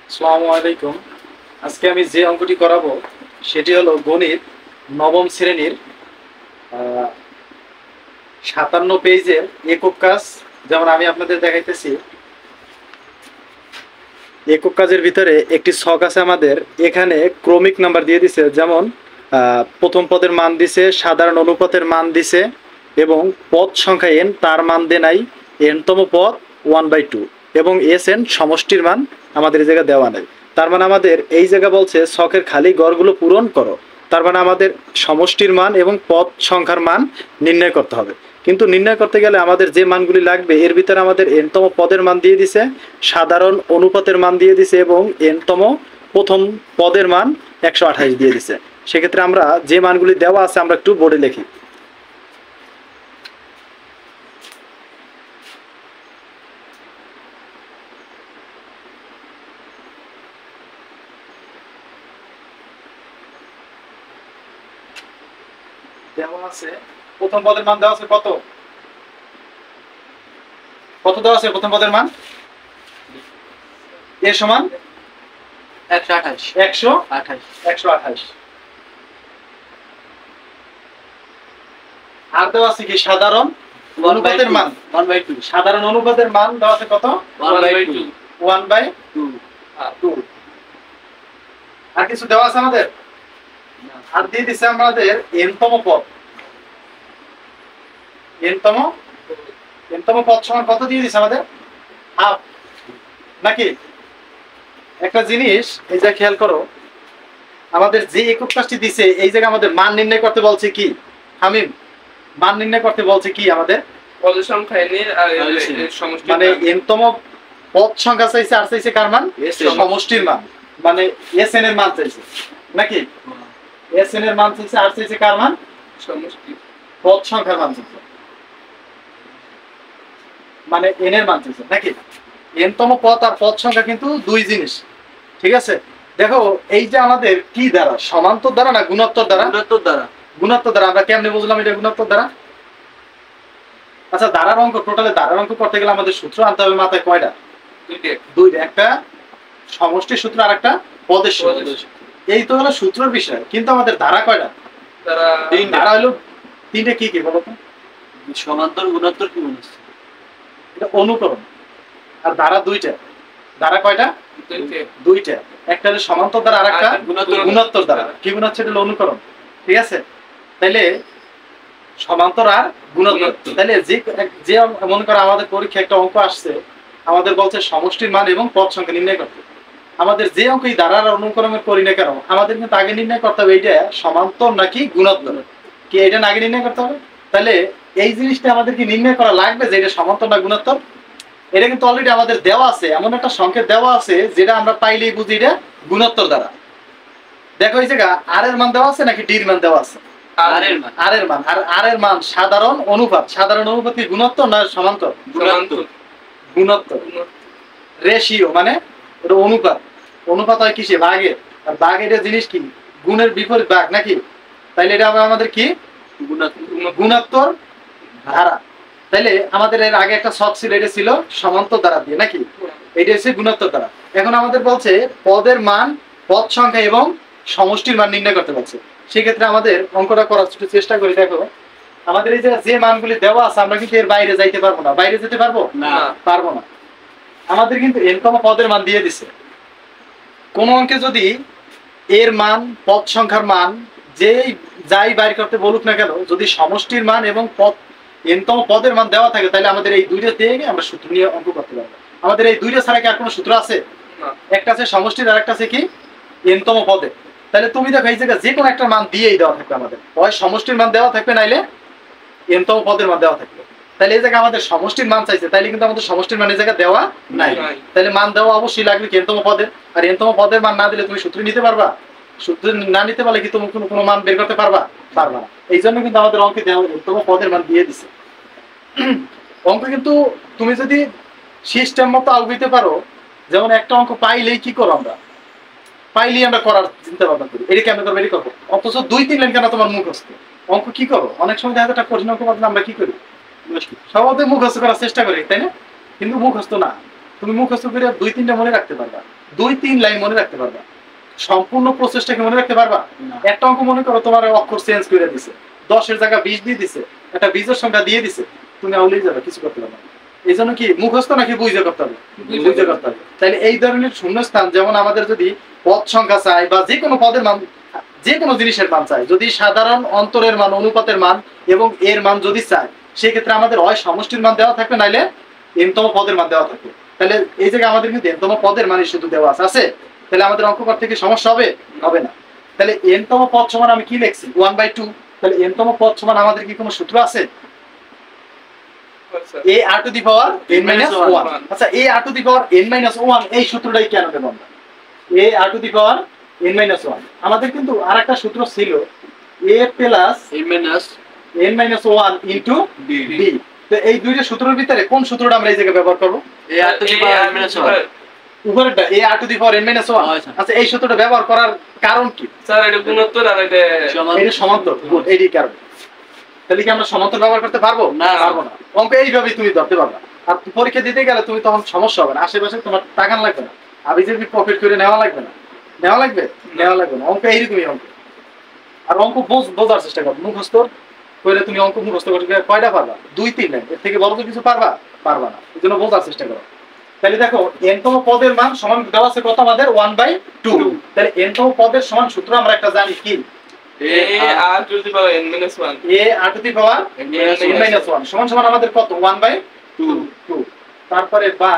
আসসালামু আলাইকুম। আজকে আমি যে অঙ্কটি করাবো সেটি হলো গণিত নবম শ্রেণীর 57 পেজের একক কাজ। যেমন আমি আপনাদের দেখাইতেছি, একক কাজের ভিতরে একটি ছক আছে আমাদের। এখানে ক্রমিক নাম্বার দিয়ে দিছে, যেমন প্রথম পদের মান দিছে, সাধারণ অনুপাতের মান দিছে এবং পদ সংখ্যা n, তার মান দে নাই, n তম পদ 1/2 এবং Sn সমষ্টির মান আমাদের এই জায়গায় দেওয়া নাই। তার মানে আমাদের এই জায়গা বলছে ছকের খালি ঘরগুলো পূরণ করো। তার মানে আমাদের সমষ্টির মান এবং পদ সংখ্যার মান নির্ণয় করতে হবে। কিন্তু নির্ণয় করতে গেলে আমাদের যে মানগুলি লাগবে, এর ভিতরে আমাদের n তম পদের মান দিয়ে দিছে, সাধারণ অনুপাতের মান দিয়ে দিছে এবং n তম প্রথম পদের মান 128 দিয়ে দিছে। সেক্ষেত্রে আমরা যে মানগুলি দেওয়া আছে আমরা একটু বোর্ডে লিখি। দেওয়া আছে প্রথম পদের মান দেওয়া আছে কত কত দেওয়া আছে প্রথম পদের মান এর সমান 128। আর দেওয়া আছে কি সাধারণ অনুপাতের মান 1/2। সাধারণ অনুপাতের মান দেওয়া আছে কত 1/2। আর কিছু দেওয়া আছে আমাদের? আর দিয়ে দিছে আমাদের n তম পদ। n তম পদ সমান কত দিয়ে দিছে আমাদের? হাফ। নাকি একটা জিনিস এই যে খেয়াল করো, আমাদের যে একক কাজটি দিছে এই জায়গায় আমাদের মান নির্ণয় করতে বলছে কি হামিম? মান নির্ণয় করতে বলছে কি আমাদের? পদ সংখ্যা n এর আর সমষ্টি, মানে n তম পদ সংখ্যা চাইছে আর চাইছে কার মান? সমষ্টির মান, মানে Sn এর মান চাইছে। নাকি Sn এর মান চাইছে আর চাইছে কার মান? সমষ্টি, পদ সংখ্যার মান চাইছে, মানে n এর মান চাইছে। নাকি n তম পদ আর পদ সংখ্যা কিন্তু দুই জিনিস, ঠিক আছে? দেখো এই যে আমাদের কি দ্বারা, সমান্তর দ্বারা না গুণোত্তর দ্বারা? গুণোত্তর দ্বারা। আমরা কেমনে বুঝলাম এটা গুণোত্তর দ্বারা? আচ্ছা, দ্বারার অঙ্ক, টোটালে দ্বারার অঙ্ক করতে গেলে আমাদের সূত্র আনতে হবে মাথায় কয়টা? দুইটা। একটা সমষ্টির সূত্র আর একটা পদের সূত্র। এই তো হলো সূত্রের বিষয়, কিন্তু আমাদের দ্বারা কয়টা? দ্বারা হলো তিনটে। কি কি বলো তো? সমান্তর, গুণোত্তর, কি মনে হচ্ছে? এটা অনুকরণ। আর দ্বারা দুইটা। দ্বারা কয়টা? দুইটা। একটা হলো সমান্তর দ্বারা আর একটা গুণোত্তর দ্বারা। কি গুণ হচ্ছে? এটা হলো অনুকরণ। ঠিক আছে? তাইলে সমান্তর আর গুণোত্তর। তাইলে যে মনে করো আমাদের পরীক্ষা একটা অঙ্ক আসছে, আমাদের বলছে সমষ্টির মান এবং পদ সংখ্যা নির্ণয় করতে। আমাদের যে অঙ্ক এই দ্বারা অনুকরণের করি না কেন, আমাদের কিন্তু আগে নির্ণয় করতে হবে এইটা সমান্তর নাকি গুণোত্তর। কি এটা আগে নির্ণয় করতে হবে? তাহলে এই জিনিসটা আমাদের কি নির্ণয় করা লাগবে যে এটা সমান্তর না গুণোত্তর? এটা কিন্তু অলরেডি আমাদের দেওয়া আছে, এমন একটা সংকেত দেওয়া আছে যেটা আমরা পাইলেই বুঝি এটা গুণোত্তর দ্বারা। দেখো এই জায়গা আর এর মান দেওয়া আছে নাকি ডির মান দেওয়া আছে? আর এর মান। আর আর এর মান সাধারণ অনুপাত। সাধারণ অনুপাত কি গুণোত্তর না সমান্তর? গুণোত্তর। রেশিও মানে এটা অনুপাত। অনুপাত হয় কিসে? ভাগে। আর ভাগ এটা জিনিস কি? গুণের বিপরীত ভাগ। নাকি? তাইলে এটা আমাদের কি? গুণোত্তর ধারা। তাইলে আমাদের এর আগে একটা ছক ছিল, এটা ছিল সমান্তর দ্বারা দিয়ে। নাকি এটা হচ্ছে গুণোত্তর দ্বারা। এখন আমাদের বলছে পদের মান, পদ সংখ্যা এবং সমষ্টির মান নির্ণয় করতে বলছে। সেক্ষেত্রে আমাদের অঙ্কটা করার চেষ্টা করি। দেখো আমাদের এই যে মানগুলি দেওয়া আছে, আমরা কিন্তু এর বাইরে যাইতে পারবো না। বাইরে যেতে পারবো না? পারবো না। আমাদের কিন্তু n তম পদের মান দিয়ে দিছে। কোন অঙ্কে যদি এর মান, পদ সংখ্যার মান যাই বাইর করতে বলুক না কেন, যদি সমষ্টির মান এবং n তম পদের মান দেওয়া থাকে, তাহলে আমাদের এই দুইটা দিয়ে আমরা সূত্র নিয়ে অঙ্ক করতে পারবো। আমাদের এই দুইটা ছাড়া কি আর কোনো সূত্র আছে? একটা আছে সমষ্টির আর একটা আছে কি n তম পদে। তাহলে তুমি দেখো এই জায়গায় যে কোনো একটা মান দিয়েই দেওয়া থাকবে আমাদের, হয় সমষ্টির মান দেওয়া থাকবে নাইলে n তম পদের মান দেওয়া থাকবে। তাহলে এই জায়গায় আমাদের সমষ্টির মান চাইছে, তাইলে কিন্তু আমাদের সমষ্টির মান এই জায়গায় দেওয়া নাই। তাহলে মান দেওয়া অবশ্যই লাগবে কি n তম পদের। আর n তম পদের মান না দিলে তুমি সূত্র নিতে পারবা? সূত্র না নিতে পারলে কি তুমি কোনো মান বের করতে পারবা? পারবা না। এই জন্য কিন্তু আমাদের অঙ্কে দেওয়া n তম পদের মান দিয়ে দিছে। অঙ্ক কিন্তু তুমি যদি সিস্টেম মতো আলবিতে পারো, যেমন একটা অঙ্ক পাইলেই কি করো আমরা? পাইলেই আমরা করার চিন্তা ভাবনা করি, এটা কেন করবো, এটি করবো। অথচ 2-3 লাইন কেন তোমার মুখস্থ অঙ্ক কি করো? অনেক সময় দেখা যায় একটা কঠিন অঙ্ক পাতলে আমরা কি করি? সবাই মুখস্থ করার চেষ্টা করি, তাই না? কিন্তু মুখস্থ না। তুমি মুখস্থ করে 2-3টা মনে রাখতে পারবা, 2-3 লাইন মনে রাখতে পারবা, সম্পূর্ণ প্রসেসটাকে মনে রাখতে পারবা? না। একটা অঙ্ক মনে করো তোমার অক্ষর চেঞ্জ করে দিছে, 10-এর জায়গা 20 দিয়ে দিছে, একটা বীজের সংখ্যা দিয়ে দিছে, তুমি আউলেই যাবে, কিছু করতে পারবে না। এই জন্য কি মুখস্থ নাকি বুঝে করতে হবে? বুঝে করতে হবে। তাহলে এই ধরনের শূন্যস্থান, যেমন আমাদের যদি পদ সংখ্যা চাই বা যে কোনো পদের মান, যে কোনো জিনিসের মান চাই, যদি সাধারণ অন্তরের মান, অনুপাতের মান এবং এর মান যদি চাই, সেই ক্ষেত্রে আমাদের হয় সমষ্টির মান দেওয়া থাকবে, নাইলে এনতম পদের মান দেওয়া থাকবে। তাহলে এই জায়গায় আমাদের কিন্তু এনতম পদের মানে শুধু দেওয়া আছে। তাহলে আমাদের অঙ্ক করতে কি সমস্যা হবে? হবে না। তাহলে এনতম পদ সমান আমি কি লিখছি? 1/2। তাহলে এনতম পদ সমান আমাদের কি কোনো সূত্র আছে? a r to the power n minus 1। আচ্ছা, a r to the power n minus 1 এই সূত্রটাই কেন দেব আমরা? a r to the power n minus 1 আমাদের কিন্তু আরেকটা সূত্র ছিল, a plus n minus 1 into b। তো এই দুইটা সূত্রের ভিতরে কোন সূত্রটা আমরা এই জায়গায় ব্যবহার করব? a r to the power n minus 1 উপরেরটা a r to the power n minus 1। আচ্ছা, এই সূত্রটা ব্যবহার করার কারণ কি? স্যার এটা গুণোত্তর আর এটা সমান্তর। গুড, এইটাই কারণ। তাহলে কি আমরা সমান্তর ব্যবহার করতে পারবো? না, পারবো না। অঙ্ক এইভাবেই তুমি ধরতে পারবা। আর পরীক্ষা দিতে গেলে তুমি তখন সমস্যা হবে না, আশেপাশে তোমার টাকা লাগবে না, আবিজেবি পকেট করে নেওয়া লাগবে না, নেওয়া লাগবে না। অঙ্ক এইরকমই অঙ্ক। আর অঙ্ক বোঝার চেষ্টা করো, মুখস্থ করে তুমি অঙ্ক মুখস্থ করতে কয়টা পারবা? 2-3 লাইন, এর থেকে বড় তো কিছু পারবা না। এই জন্য বোঝার চেষ্টা করো। তাহলে দেখো, এনতম পদের মান সমান দেওয়া আছে কত আমাদের? 1/2। তাহলে এনতম পদের সমান সূত্র আমরা একটা জানি কি? a r to the power n minus 1 a r to the power n minus 1 সমান সমান আমাদের কত? 1/2। তারপরে বা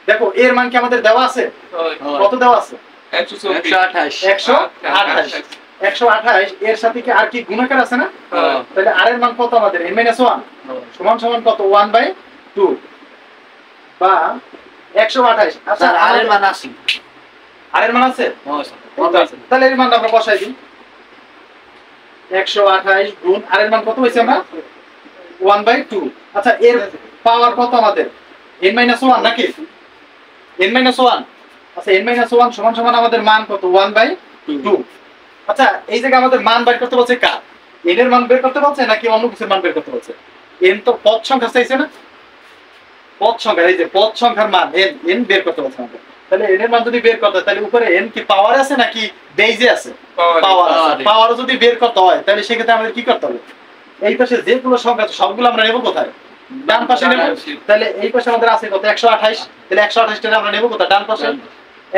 দেখো, এর মান কি আমাদের দেওয়া আছে? কত দেওয়া আছে? 128। এর সাথে কি আর কি গুণাকার আছে না? তাহলে r এর মান কত আমাদের? n minus 1 সমান সমান কত? 1/2 বা 128। আচ্ছা, r এর মান আছে। r এর মান আছে? তাহলে এর মানটা আমরা বসাই দিই। 128 গুণ r এর মান কত হইছে আমরা? 1/2। আচ্ছা, এর পাওয়ার কত আমাদের? n minus 1 নাকি? n minus 1। আচ্ছা, n minus 1 সমান সমান আমাদের মান কত? 1/2। আচ্ছা, এই জায়গায় আমাদের মান বের করতে বলছে কার? n এর মান বের করতে বলছে নাকি অন্য কিছুর মান বের করতে বলছে? n তো পদ সংখ্যা চাইছে না? পদ সংখ্যা, এই যে পদ সংখ্যার মান n বের করতে বলছে আমাদের। তাহলে n এর মান যদি বের করতে হয়, তাহলে উপরে n কি পাওয়ার আছে নাকি বেজে আছে? পাওয়ার যদি বের করতে হয়, তাহলে সেক্ষেত্রে আমাদের কি করতে হবে? এই পাশে যেগুলো সংখ্যা আছে সবগুলো আমরা নেব কোথায়? ডান পাশে নেব। তাহলে এই পাশে আমাদের আছে কত? 128। তাহলে 128 টা আমরা নেব কোথায়? ডান পাশে।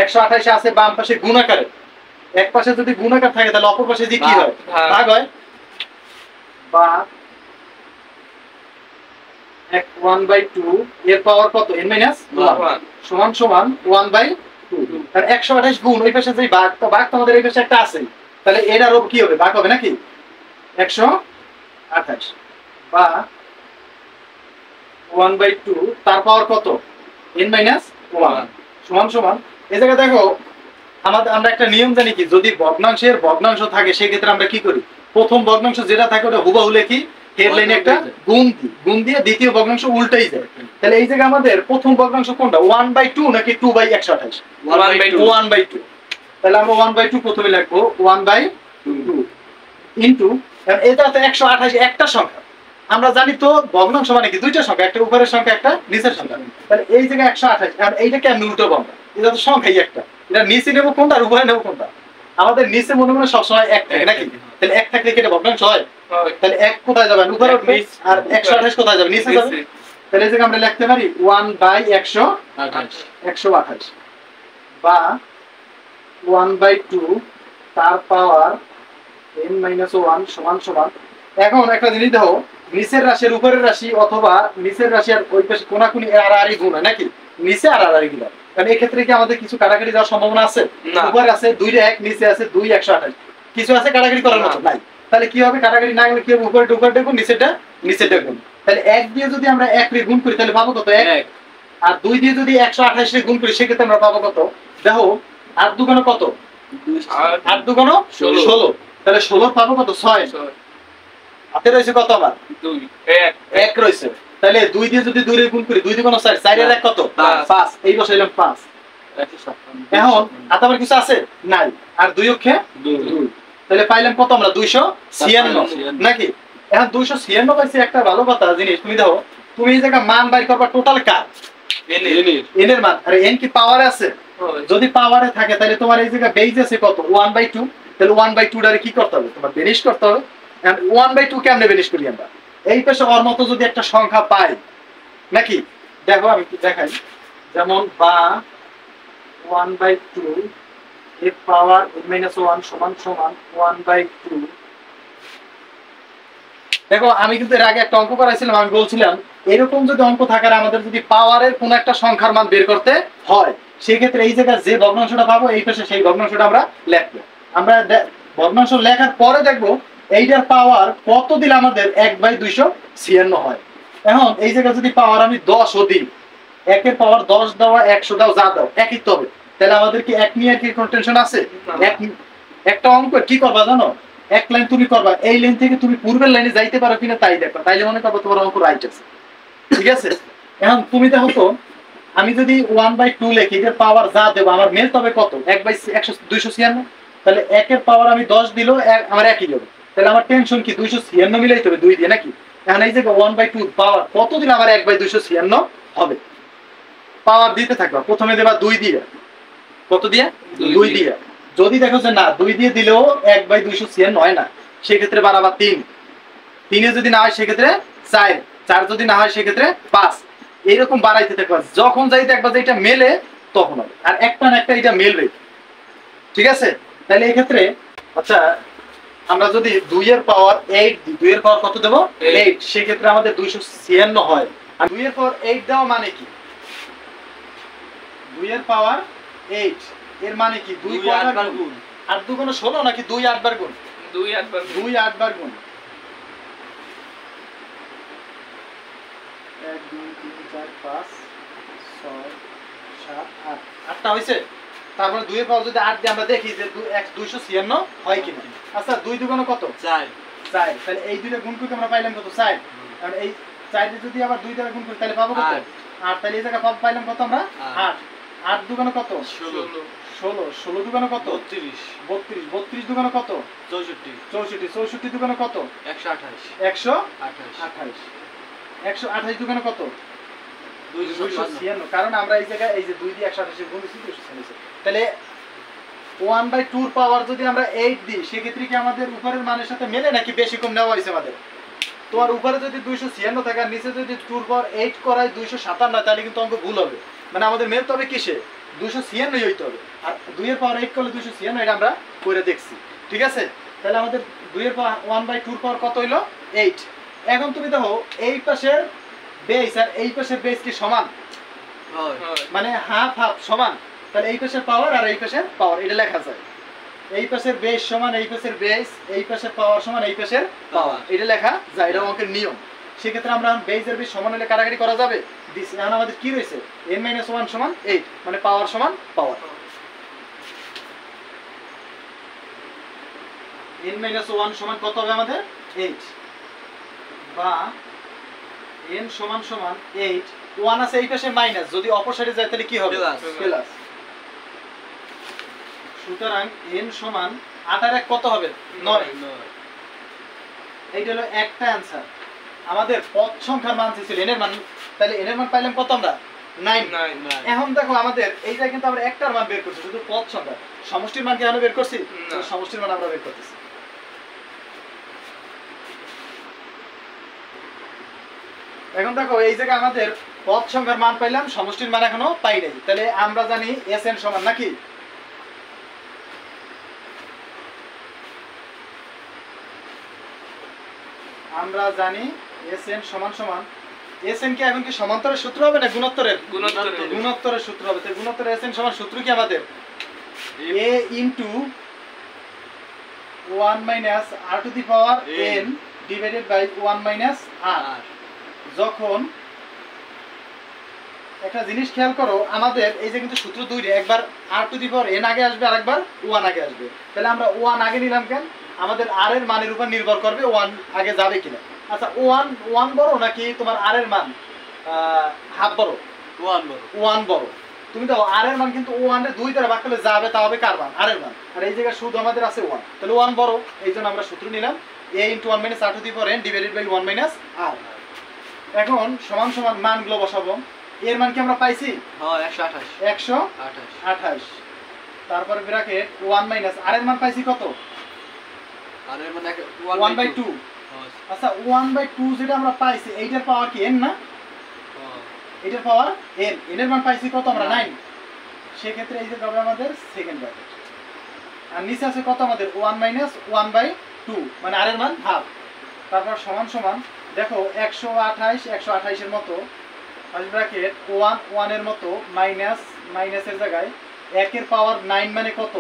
128 আছে বাম পাশে গুণাকারে। এক পাশে যদি গুণাকার থাকে, তাহলে অপর পাশে যে কি হয়? ভাগ হয়। বা 1/2 এর পাওয়ার কত? n minus 1 সমান সমান 1/2। আর 128 গুণ ওই পাশে যেই ভাগ, তো ভাগ তো আমাদের এই পাশে একটা আছে, তাহলে এটারও কি হবে? ভাগ হবে নাকি? 128 বা 1/2 তার পাওয়ার কত? n minus 1 সমান সমান। এই জায়গায় দেখো, আমরা একটা নিয়ম জানি কি, যদি ভগ্নাংশের ভগ্নাংশ থাকে সেই ক্ষেত্রে আমরা কি করি? প্রথম ভগ্নাংশ যেটা থাকে ওটা হুবহু লিখি, এর লাইনে একটা গুণ দিয়ে দ্বিতীয় ভগ্নাংশ উল্টাই যায়। তাহলে এই জায়গায় আমাদের প্রথম ভগ্নাংশ কোনটা? 1/2 নাকি 2/128? 1/2। তাহলে আমরা 1/2 প্রথমে লিখবো, 1/2 ইনটু, এটা তো 128 একটা সংখ্যা। আমরা জানি তো ভগ্নাংশ মানে কি? দুইটা সংখ্যা, একটা উপরের সংখ্যা, একটা নিচের সংখ্যা। তাহলে এই জায়গায় 128, আর এইটাকে আমি উল্টো পাবো, এটা তো সংখ্যাই একটা। এটা নিচে নেবো কোনটা আর উপরে নেবো কোনটা? আমাদের নিচে মনে মনে সবসময় 1 থাকে নাকি? তাহলে 1 থাকলে কি এটা ভগ্নাংশ হয়? তাহলে 1 কোথায় যাবে? উপরে উঠবে। আর 128 কোথায় যাবে? নিচে যাবে। তাহলে এই জায়গায় আমরা লিখতে পারি 1/128 বা 1/2 তার পাওয়ার n minus 1 সমান সমান। এখন একটা জিনিস দেখো, নিচের রাশি আর উপরের রাশি, অথবা নিচের রাশি আর ওই পাশে কোনাকুনি আর গুণ হয় নাকি? নিচে আর গুণ। কারণ এই ক্ষেত্রে কি আমাদের কিছু কাটাকাটি যাওয়ার সম্ভাবনা আছে? উপরে আছে 2 1, নিচে আছে 2 128, কিছু আছে কাটাকাটি করার মতো নাই। তাহলে কি হবে? কাটাকাটি না গেলে কি হবে? উপরে গুণ, নিচেটা গুণ। তাহলে 1 দিয়ে যদি আমরা 1 রে গুণ করি, তাহলে পাবো কত? 1। আর 2 দিয়ে যদি 128 রে গুণ করি, সেক্ষেত্রে আমরা পাবো কত? দেখো, 8 দুগুণ কত? 8 দুগুণ 16। তাহলে 16 পাবো কত? 6। হাতে রয়েছে কত? আমার 1 রয়েছে। তাহলে 2 দিয়ে যদি 2 রে গুণ করি, 2 দুগুণ 4, 4 এর 1 কত? 5। এই বসাইলাম 5। এখন হাতে আমার কিছু আছে? নাই। আর 2 অক্ষে 2। তাহলে পাইলাম কত আমরা? 296 নাকি? এখন 296 পাইছি। একটা ভালো কথা জিনিস, তুমি দেখো, তুমি এই জায়গা মান বাইর করবা টোটাল কার? n এর মান। আর n কি পাওয়ারে আছে? যদি পাওয়ারে থাকে তাহলে তোমার এই জায়গায় বেজ আছে কত 1/2, তাহলে 1/2 ডারে কি করতে হবে তোমার বেনিশ করতে হবে। এন্ড 1/2 কেমনে বেনিশ করি আমরা, এই পাশে ওর মতো যদি একটা সংখ্যা পাই নাকি, দেখো আমি কি দেখাই, যেমন বা 1/2 এর পাওয়ার n-1 সমান সমান 1/2। দেখো আমি কিন্তু এর আগে একটা অঙ্ক করাইছিলাম, আমি বলছিলাম এরকম যদি অঙ্ক থাকার আমাদের যদি পাওয়ারের কোন একটা সংখ্যার মান বের করতে হয়, সেই ক্ষেত্রে এই জায়গায় যে ভগ্নাংশটা পাবো এই পাশে সেই ভগ্নাংশটা আমরা লিখবো। আমরা ভগ্নাংশ লেখার পরে দেখবো এইটার পাওয়ার কত দিলে আমাদের 1/256 হয়। এখন এই জায়গায় যদি পাওয়ার আমি 10 ও দিই, 1 এর পাওয়ার 10 দাও 100 দাও যা দাও একই তো হবে, তাহলে আমাদের কি এক নিয়ে কি কোনো টেনশন আছে? একটা অঙ্ক কি করবা জানো, এক লাইন তুমি করবা, এই লাইন থেকে তুমি পূর্বের লাইনে যাইতে পারো কিনা তাই দেখবা, তাইলে মনে করবো তোমার অঙ্ক রাইট আছে, ঠিক আছে। এখন তুমি দেখো তো আমি যদি 1/2 লিখি, এর পাওয়ার যা দেবো আমার মেল তবে কত 1/256, তাহলে 1 এর পাওয়ার আমি 10 দিলো আমার একই দেবো, তাহলে আমার টেনশন কি 256 মিলাইতে হবে 2 দিয়ে নাকি। এখন এই যে 1/2 পাওয়ার কত দিলে আমার 1/256 হবে, পাওয়ার দিতে থাকবা, প্রথমে দেবা 2 দিয়ে, কত দিয়ে 2 দিয়ে, যদি দেখো যে না 2 দিয়ে দিলেও 1/256 হয় না, সেক্ষেত্রে বাড়াবা 3, 3 যদি না হয় সেক্ষেত্রে 4, 4 যদি না হয় সেক্ষেত্রে 5, এইরকম বাড়াইতে থাকবা, যখন যাই দেখবা যে এটা মেলে তখন হবে, আর একটা না একটা এটা মেলবে, ঠিক আছে। তাহলে এই ক্ষেত্রে আচ্ছা আমরা যদি 2 এর পাওয়ার 8 দিই, 2 এর পাওয়ার কত দেব 8, সেক্ষেত্রে আমাদের 256 হয়। আর 2 এর পাওয়ার 8 দেওয়া মানে কি, 2 এর পাওয়ার 8 এর মানে কি 2 8 বার গুণ, 8 2 গুণ 16 নাকি 2 8 বার গুণ, 2 8 বার 2 8 বার গুণ, 1 2 3 4 5 6 7 8, 8টা হইছে। তারপরে 2 এর পাওয়ার যদি 8 দিয়ে আমরা দেখি যে 256 হয় কিনা। আচ্ছা 2 দুগুণ কত 4, 4, তাহলে এই দুইটা গুণ করে আমরা পাইলাম কত 4, আর এই 4 দিয়ে যদি আবার 2 দ্বারা গুণ করি তাহলে পাবো কত 8, তাহলে এই জায়গা পাইলাম কত আমরা 8, 8 দুগুণ কত 16, 16, 16 দুগুণ কত 32, 32, 32 দুগুণ কত 64, 64, 64 দুগুণ কত 128, 128, 128 দুগুণ কত 256, কারণ আমরা এই জায়গায় এই যে 2 দিয়ে 128 গুণ দিছি 256, তাহলে 1/2 পাওয়ার যদি আমরা 8 দিই সেক্ষেত্রে কি আমাদের উপরের মানের সাথে মেলে নাকি বেশি কম নেওয়া হয়েছে আমাদের। তোমার উপরে যদি 256 থাকে আর নিচে যদি 2 এর পাওয়ার 8 করায় 257, তাহলে কিন্তু অঙ্ক ভুল হবে, মানে আমাদের মেল তবে কিসে 256 হইতে হবে, আর 2 এর পাওয়ার 8 করলে 256, এটা আমরা করে দেখছি, ঠিক আছে। তাহলে আমাদের 2 এর পাওয়ার 1/2 পাওয়ার কত হইলো 8। এখন তুমি দেখো এই পাশের বেস আর এই পাশের বেস কি সমান, মানে হাফ হাফ সমান, তাহলে এই পাশের পাওয়ার আর এই পাশের পাওয়ার এটা লেখা যায়, এই পাশের বেস সমান এই পাশের বেস, এই পাশের পাওয়ার সমান এই পাশের পাওয়ার, এটা লেখা যায়, এটা অঙ্কের নিয়ম। সেক্ষেত্রে আমরা বেসের বেস সমান হলে কাটাকাটি করা যাবে, এখন আমাদের কি রয়েছে n-1 সমান 8, মানে পাওয়ার সমান পাওয়ার, n-1 সমান কত হবে আমাদের 8, বা n সমান সমান 8, 1 আছে এই পাশে মাইনাস, যদি অপর সাইডে যায় তাহলে কি হবে প্লাস, সুতরাং n সমান 8 আর 1 কত হবে 9, এইটা হলো একটা অ্যানসার। আমাদের পদ সংখ্যার মান ছিল n এর মান, তাহলে n এর মান পাইলাম কত আমরা 9। এখন দেখো আমাদের এইটা কিন্তু আমরা একটার মান বের করছি, শুধু পদ সংখ্যা, সমষ্টির মান কি আমরা বের করছি, সমষ্টির মান আমরা বের করতেছি। এখন দেখো এই জায়গায় আমাদের পদ সংখ্যার মান পাইলাম, সমষ্টির মান এখনো পাই নাই, তাহলে আমরা জানি Sn সমান নাকি আমরা জানি Sn সমান সমান, Sn কি এখন কি সমান্তরের সূত্র হবে না গুণোত্তরের, গুণোত্তরের সূত্র হবে, তাই গুণোত্তরের Sn সমান সূত্র কি আমাদের a into 1 minus r to the power n divided by 1 minus r। যখন একটা জিনিস খেয়াল করো, আমাদের এই যে কিন্তু সূত্র দুইটা, একবার r to the power n আগে আসবে আর একবার 1 আগে আসবে, তাহলে আমরা 1 আগে নিলাম কেন, আমাদের r এর মানের উপর নির্ভর করবে 1 আগে যাবে কিনা। আচ্ছা 1 বড় নাকি তোমার r এর মান হাফ বড়, 1 বড়, তুমি দাও r এর মান কিন্তু 1 এর 2 দ্বারা ভাগ করলে যাবে, তা হবে কার মান r এর মান, আর এই জায়গায় শুধু আমাদের আছে 1, তাহলে 1 বড়, এইজন্য আমরা সূত্র নিলাম a into 1 minus r to the power n divided by 1 minus r। এখন সমান সমান মানগুলো বসাবো, এর মান কি আমরা পাইছি? হ্যাঁ 128 128। তারপরে ব্র্যাকেট 1 মাইনাস আর এর মান পাইছি কত? আর এর মানে 1/2। আচ্ছা 1/2 যেটা আমরা পাইছি এইটার পাওয়ার কি n না? এটার পাওয়ার n, n এর মান পাইছি কত আমরা? 9। সেই ক্ষেত্রে এই যে হবে আমাদের সেকেন্ড ব্র্যাকেট। আর নিচে আছে কত আমাদের? 1 মাইনাস 1/2 মানে আর এর মান হাফ। তারপর সমান সমান দেখো 128 এর মতো ফার্স্ট ব্র্যাকেট 1 এর মতো মাইনাস মাইনাসের জায়গায় 1 এর পাওয়ার 9 মানে কত?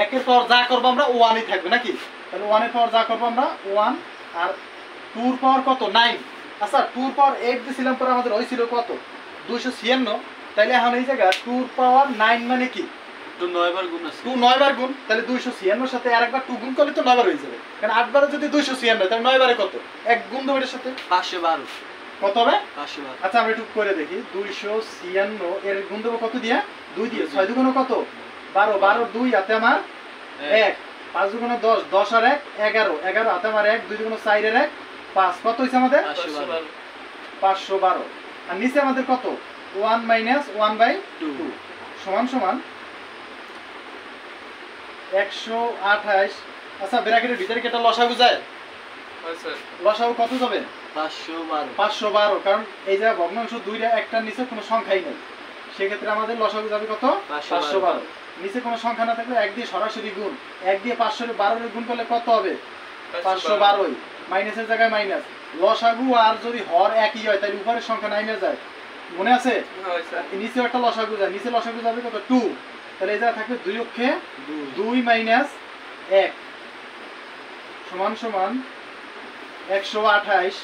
1 এর পাওয়ার যা করব আমরা 1 ই থাকবে নাকি? তাহলে 1 এর পাওয়ার যা করব আমরা 1 আর 2 এর পাওয়ার কত? 9। আচ্ছা 2 এর পাওয়ার 8 দিছিলাম পরে আমাদের হইছিল কত? 256। তাহলে এখন এই জায়গা 2 এর পাওয়ার 9 মানে কি? 2 9 বার গুণ আছে 2 9 বার গুণ, তাহলে 256 এর সাথে আরেকবার 2 গুণ করলে তো 9 বার হয়ে যাবে। কারণ 8 বারে যদি 256 তাহলে 9 বারে কত? 1 গুণ দেব এর সাথে 512 কত হবে? 512। আচ্ছা আমরা একটু করে দেখি 256 এর গুণ দেব কত দিয়ে? 2 দিয়ে। 6 দুগুণ কত? 12 12 2 হাতে আমার 1 5 দুগুণ 10 10 আর 1 11 11 হাতে আমার 1 2 দুগুণ 4 এর 1 5 কত হইছে আমাদের? 512। আর নিচে আমাদের কত? 1 মাইনাস 1/2 সমান সমান 128। আচ্ছা ব্র্যাকেটের ভিতরে কি এটা লসাগু যায়? লসাগু কত যাবে? 512। কারণ এই যে ভগ্নাংশ দুইটা একটার নিচে কোনো সংখ্যাই নেই, সেক্ষেত্রে আমাদের লসাগু যাবে কত? 512। নিচে কোনো সংখ্যা না থাকলে 1 দিয়ে সরাসরি গুণ, 1 দিয়ে 512 এর গুণ করলে কত হবে? 512। মাইনাসের জায়গায় মাইনাস। লসাগু আর যদি হর একই হয় তাহলে উপরের সংখ্যা নাইমে যায়, মনে আছে? নিচে একটা লসাগু যায়, নিচে লসাগু যাবে কত? 2। তাহলে এই জায়গা থাকবে 2 অক্ষে 2 মাইনাস 1 সমান সমান 128।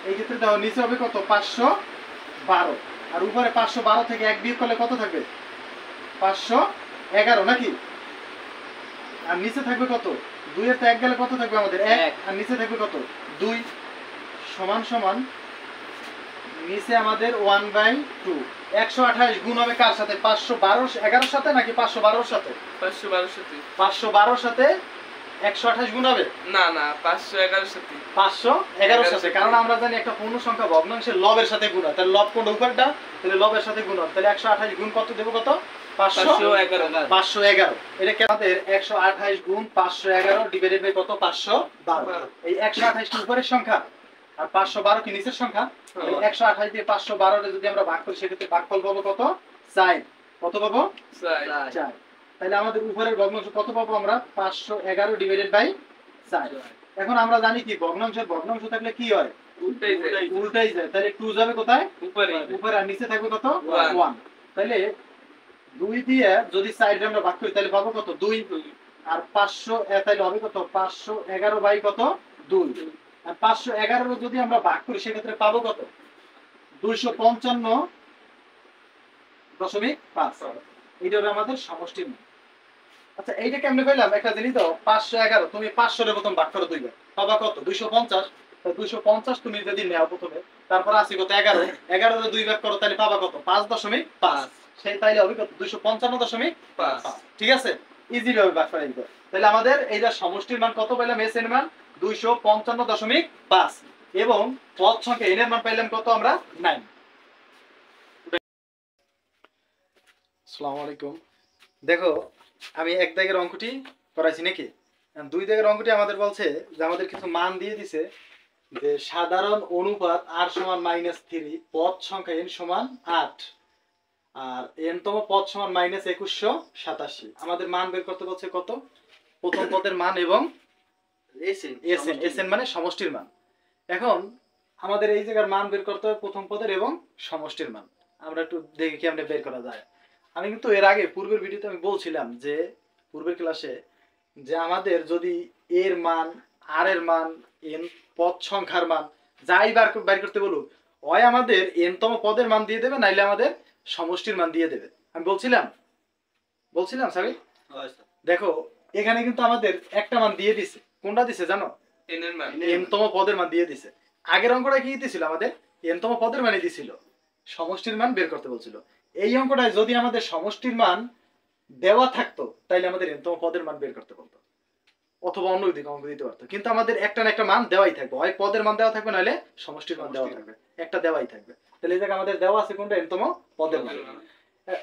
এই ক্ষেত্রে দেখো নিচে হবে কত? 512। আর উপরে 512 থেকে 1 বিয়োগ করলে কত থাকবে? 511 নাকি? আর নিচে থাকবে কত? 2 এর থেকে 1 গেলে কত থাকবে আমাদের? 1। আর নিচে থাকবে কত? 2 সমান সমান নিচে আমাদের 1/2। 128 গুণ হবে কার সাথে? 512 11 সাথে নাকি 512 সাথে? 512 সাথে 128 গুণ হবে না না 511 সাথে 511 সাথে, কারণ আমরা জানি একটা পূর্ণ সংখ্যা ভগ্নাংশের লবের সাথে গুণ হয়। তাহলে লব কোনটা? উপরটা। তাহলে লবের সাথে গুণ হয়। তাহলে 128 গুণ কত দেব? কত? 511। এটা কি আমাদের 128 গুণ 511 ডিভাইডেড বাই কত? 512। এই 128 কি উপরের সংখ্যা আর 512 কি নিচের সংখ্যা? তাহলে 128 দিয়ে 512 এর যদি আমরা ভাগ করি সেক্ষেত্রে ভাগফল পাবো কত? 4। কত পাবো? 4। তাহলে আমাদের উপরের ভগ্নাংশ কত পাবো আমরা? 511 ডিভাইডেড বাই 4। এখন আমরা জানি কি ভগ্নাংশ থাকলে কি হয়? উল্টাই যায়। তাহলে 2 যাবে কোথায়? উপরে আর নিচে থাকবে কত? 1। তাহলে 2 দিয়ে যদি 4 আমরা ভাগ করি তাহলে পাবো কত? 2। আর 500 তাহলে হবে কত? 511 বাই কত? 2। আর 511 যদি আমরা ভাগ করি সেক্ষেত্রে পাবো কত? 255.5। এইটা হবে আমাদের সমষ্টি মান। আচ্ছা এইটা কেমনে পেলাম? একটা জিনিস দাও, 511 তুমি 500 এর প্রথম ভাগ করো 2 বার, পাবা কত? 250। তো 250 তুমি যদি নাও প্রথমে, তারপর আসি কত? 11 11 এর 2 ভাগ করো তাহলে পাবা কত? 5.5। সেই তাইলে হবে কত? 255.5। ঠিক আছে, ইজি ভাবে ভাগ করে দিতে। তাহলে আমাদের এইটা সমষ্টির মান কত পেলাম? এস এর মান 255.5 এবং পদ সংখ্যা n এর মান পাইলাম কত আমরা? 9। আসসালামু আলাইকুম। দেখো আমি এক দাগের অঙ্কটি করাইছি নাকি? 2 দাগের অঙ্কটি আমাদের বলছে যে আমাদের কিছু মান দিয়ে দিছে যে সাধারণ অনুপাত r সমান -3, পদ সংখ্যা n সমান 8 আর n তম পদ সমান -2187। আমাদের মান বের করতে বলছে কত? প্রথম পদের মান এবং এসএন মানে সমষ্টির মান। এখন আমাদের এই জায়গার মান বের করতে হবে প্রথম পদের এবং সমষ্টির মান। আমরা একটু দেখি কি আমরা বের করা যায়। আমি কিন্তু এর আগে পূর্বের ভিডিওতে আমি বলছিলাম যে পূর্বের ক্লাসে যে আমাদের যদি এর মান আর এর মান n পদ সংখ্যার মান যাই বের করতে বলুক, হয় আমাদের n তম পদের মান দিয়ে দেবে নাইলে আমাদের সমষ্টির মান দিয়ে দেবে। আমি বলছিলাম সাবি। দেখো এখানে কিন্তু আমাদের একটা মান দিয়ে দিছে। কোনটা দিছে জানো? n এর মান। n তম পদের মান দিয়ে দিছে। আগের অঙ্কটা কি দিছিল? আমাদের n তম পদের মানই দিছিল, সমষ্টির মান বের করতে বলছিল। এই অঙ্কটায় যদি আমাদের সমষ্টির মান দেওয়া থাকতো তাইলে আমাদের n তম পদের মান বের করতে বলতো। অথবা অন্য দিকে অঙ্ক দিতে পারতো, কিন্তু আমাদের একটা না একটা মান দেওয়াই থাকবে, হয় পদের মান দেওয়া থাকবে নাহলে সমষ্টির মান দেওয়া থাকবে, একটা দেওয়াই থাকবে। তাহলে এই জায়গায় আমাদের দেওয়া আছে কোনটা, এনতম পদের মান।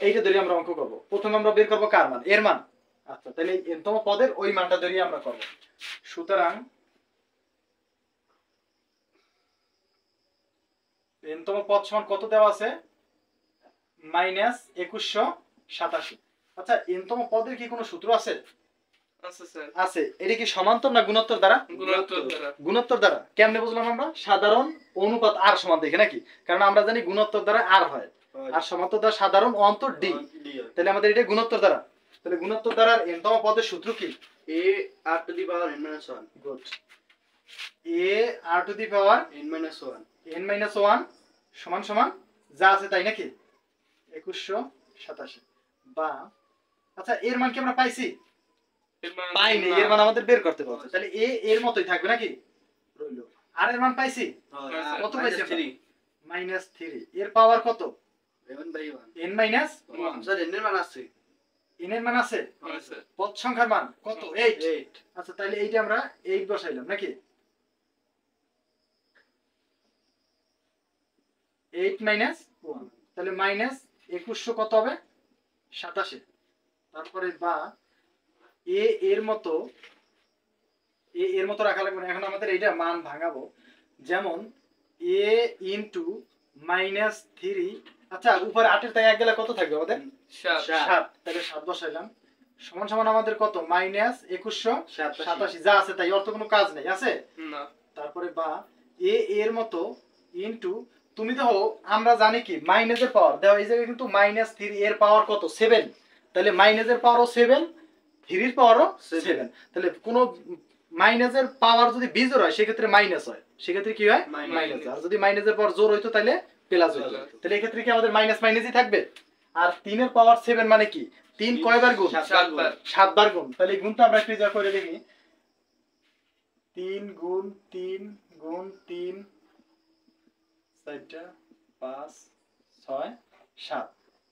এইটা ধরে আমরা অঙ্ক করবো। প্রথমে আমরা বের করবো কার মান, এর মান। আচ্ছা, তাহলে এই এনতম পদের ওই মানটা ধরে আমরা করব। সুতরাং এনতম পদ সমান কত দেওয়া আছে, -2187। আচ্ছা, এনতম পদের কি কোনো সূত্র আছে? আচ্ছা স্যার, আছে। এটা কি সমান্তর না গুণোত্তর দ্বারা? গুণোত্তর দ্বারা। গুণোত্তর দ্বারা। কেমনে বুঝলাম আমরা? সাধারণ অনুপাত আর সমান দেখে নাকি, কারণ আমরা জানি গুণোত্তর দ্বারা আর হয়, আর সমান্তর দ্বারা সাধারণ অন্তর ডি। তাহলে আমাদের এটা গুণোত্তর দ্বারা। তাহলে গুণোত্তর দ্বারা এনতম পদের সূত্র কি? a r to the power n minus 1 good. a r to the power n minus 1 সমান সমান যা আছে তাই নাকি 2187। বা আচ্ছা, এর মান কি আমরা পাইছি? পাইনি, এর মান আমাদের বের করতে হবে। তাহলে a এর মতই থাকবে নাকি, রইলো। আর এর মান পাইছি কত পাইছি আমরা? -3। এর পাওয়ার কত? 11/1 n মাইনাস স্যার n এর মান আছে, n এর মান আছে, আছে। পদ সংখ্যার মান কত? 8। 8 আচ্ছা, তাহলে এইটা আমরা 8 বসাইলাম নাকি, 8 মাইনাস 1, তাহলে -2100 কত হবে? 87। তারপরে বা এ এর মতো রাখা লাগবে না। এখন আমাদের এইটা মান ভাঙাবো, যেমন a ইনটু -3। আচ্ছা, উপরে 8 এর তাই এক গেলে কত থাকবে আমাদের? 7। তাহলে 7 বসাইলাম, সমান সমান আমাদের কত? -2187। যা আছে তাই, অর্থ কোনো কাজ নেই, আছে না। তারপরে বা a এর মতো ইনটু, তুমি দেখো আমরা জানি কি মাইনাসের পাওয়ার দেখো, এই জায়গায় কিন্তু -3 এর পাওয়ার কত? 7। তাহলে মাইনাসের পাওয়ারও 7, 3 এর পাওয়ারও 7। তাহলে কোনো মাইনাসের পাওয়ার যদি বিজোড় হয় সেক্ষেত্রে মাইনাস হয়, সেক্ষেত্রে কি হয়? মাইনাস। আর যদি মাইনাসের পাওয়ার জোড় হইতো তাহলে প্লাস হইতো। তাহলে এই ক্ষেত্রে কি আমাদের মাইনাস মাইনাসই থাকবে। আর 3 এর পাওয়ার 7 মানে কি 3 কয়বার গুণ? 7 বার গুণ। তাহলে এই গুণটা আমরা একটু করে দেখি, 3 গুণ 3 গুণ 3 4টা 5 6 7।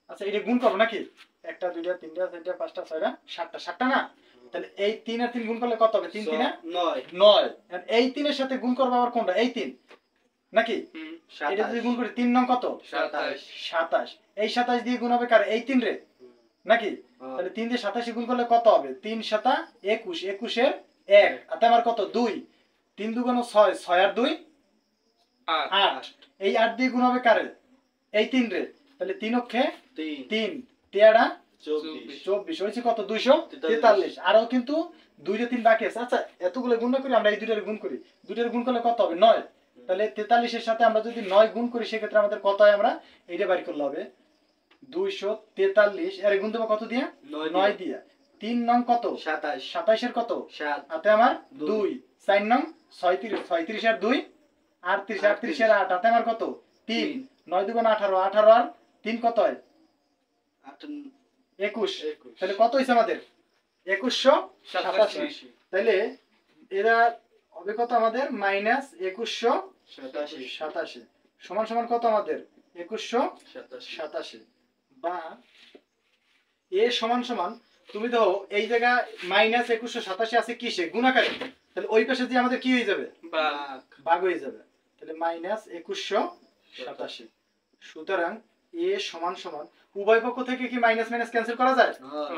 আচ্ছা, এটা গুণ করব নাকি, 1টা 2টা 3টা 4টা 5টা 6টা 7টা 7টা না। তাহলে এই 3 আর 3 গুণ করলে কত হবে? 3 3 9। আর এই 3 এর সাথে গুণ করব আবার কোনটা? এই 3 নাকি, এটা যদি গুণ করি 3 নং কত? 27। এই 27 দিয়ে গুণ হবে কার? এই 3 রে নাকি। তাহলে 3 দিয়ে 27 গুণ করলে কত হবে? 3 7 21, 21 এর 1 আর আমার কত? 2। 3 2 6, 6 আর 2 8। এই 8 দিয়ে গুণ হবে কারে? এই 3 রে। তাহলে 3 অক্ষে 3 তেড়া 24 হইছে কত? 243। আরো কিন্তু 2 রে 3 বাকি আছে। আচ্ছা, এতগুলো গুণ না করি আমরা এই দুইটার গুণ করি, দুইটার গুণ করলে কত হবে? 9। তাহলে 43 এর সাথে আমরা যদি 9 গুণ করি সেক্ষেত্রে আমাদের কত হয়? আমরা এইটা বের করলে হবে 243। এর গুণ দেব কত দিয়ে? 9 দিয়ে। 3 নং কত? 27। 27 এর কত? 7 হাতে আমার 2। 4 নং 36, 36 আর 2 38, 38 এর 8 হাতে আমার কত? 3। 9 2 18, 18 আর 3 কত হয়? 21। তাহলে কত হইছে আমাদের? 2187। তাহলে এরা হবে কত আমাদের? -2187 সমান সমান কত আমাদের? 2187। বা এ সমান সমান, তুমি দেখো এই জায়গা -2187 আছে কিসে? গুণাকারে। তাহলে ওই পাশে দিয়ে আমাদের কি হয়ে যাবে? ভাগ হয়ে যাবে। তাহলে -2187। সুতরাং এ সমান সমান, উভয় পক্ষ থেকে কি মাইনাস মাইনাস ক্যান্সেল করা যায়?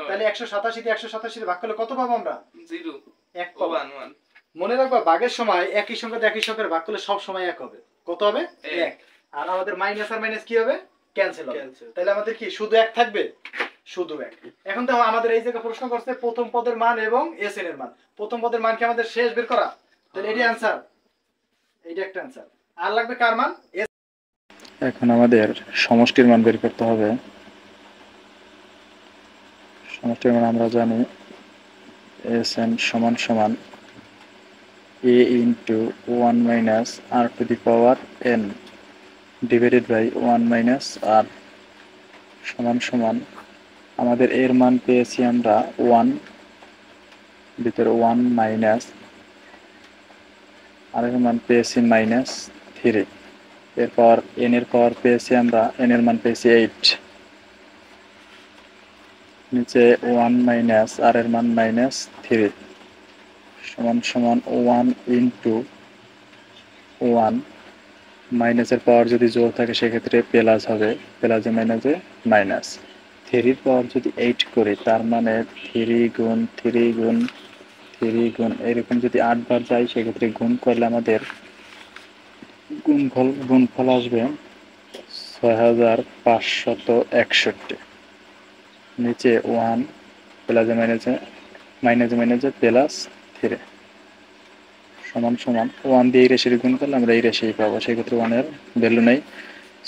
তাহলে 187 দিয়ে 187 ভাগ করলে কত পাবো আমরা? 0 1 পাবো। মনে রাখবা, ভাগের সময় একই সংখ্যা দিয়ে একই সংখ্যার ভাগ করলে সব সময় 1 হবে। কত হবে? 1। আর আমাদের মাইনাস আর মাইনাস কি হবে? ক্যান্সেল হবে। তাহলে আমাদের কি শুধু 1 থাকবে? শুধু 1। এখন দেখো আমাদের এই জায়গায় প্রশ্ন করছে প্রথম পদের মান এবং এসএন এর মান। প্রথম পদের মান কি আমাদের শেষ বের করা? তাহলে এটাই आंसर, এইটা একটা आंसर। আর লাগবে কার মান? এখন আমাদের সমষ্টির মান বের করতে হবে। সমষ্টির মান আমরা জানি এসএন সমান সমান a into 1 minus r to the power n divided by 1 minus r সমান সমান আমাদের এর মান পেয়েছি আমরা 1, ভিতরে 1 মাইনাস আর এর মান পেয়েছি -3। এরপর n এর পাওয়ার পেয়েছি আমরা, n এর মান পেয়েছি 8, নিচে 1 মাইনাস আর এর মান -3 সমান সমান 1 ইন্টু 1, মাইনাসের পাওয়ার যদি জোর থাকে সেক্ষেত্রে প্লাস হবে, প্লাসে মাইনাসে মাইনাস। 3 পাওয়ার যদি 8 করি তার মানে 3 গুণ 3 গুণ 3 গুণ এরকম যদি 8 বার যায় সেক্ষেত্রে গুণ করলে আমাদের গুণফল আসবে 6561। নিচে 1 প্লাসে মাইনাসে মাইনাসে প্লাস 3 সমান সমান 1 দিয়ে এই রাশির গুণ করলে আমরা এই রাশি পাবো, সেক্ষেত্রে 1 এর ভ্যালু নেই।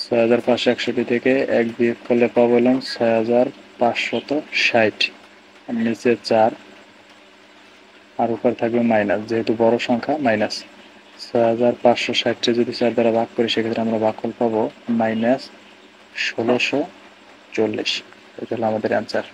6561 থেকে 1 বিয়োগ করলে পাবো হলাম 6560, আর নিচে 4 আর উপর থাকবে মাইনাস, যেহেতু বড় সংখ্যা মাইনাস। 6560 যদি 4 দ্বারা ভাগ করি সেক্ষেত্রে আমরা ভাগফল পাবো -1640। এটা হলো আমাদের অ্যান্সার।